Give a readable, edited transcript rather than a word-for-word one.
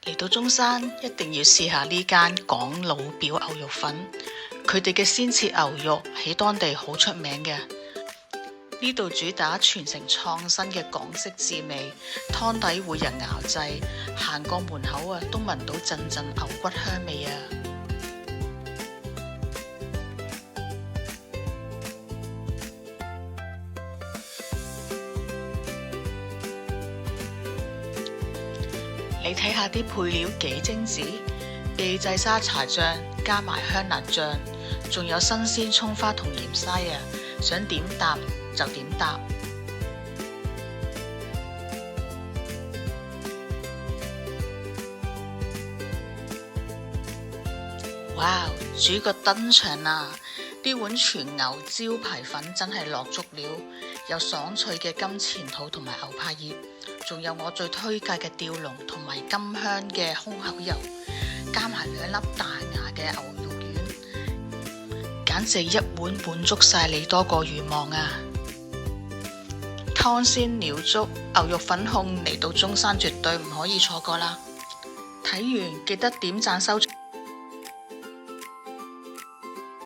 嚟到中山一定要試下呢間港老表牛肉粉，佢哋嘅鮮切牛肉喺當地好出名嘅。呢度主打傳承創新嘅港式滋味，湯底會人熬製，行過門口啊都聞到陣陣牛骨香味啊！你睇下啲配料幾精緻，秘製沙茶醬加埋香辣醬，仲有新鮮蔥花同芫茜啊！想點搭就點搭。哇！主角登場啦！呢碗全牛招牌粉真係落足料，有爽脆嘅金錢肚同埋牛柏葉，仲有我最推介嘅吊龍同埋金香嘅胸口油，加埋2粒大牙嘅牛肉丸，簡直一碗滿足晒你多個願望啊！湯鮮鳥粥、牛肉粉控嚟到中山絕對唔可以錯過啦！睇完記得點讚收藏。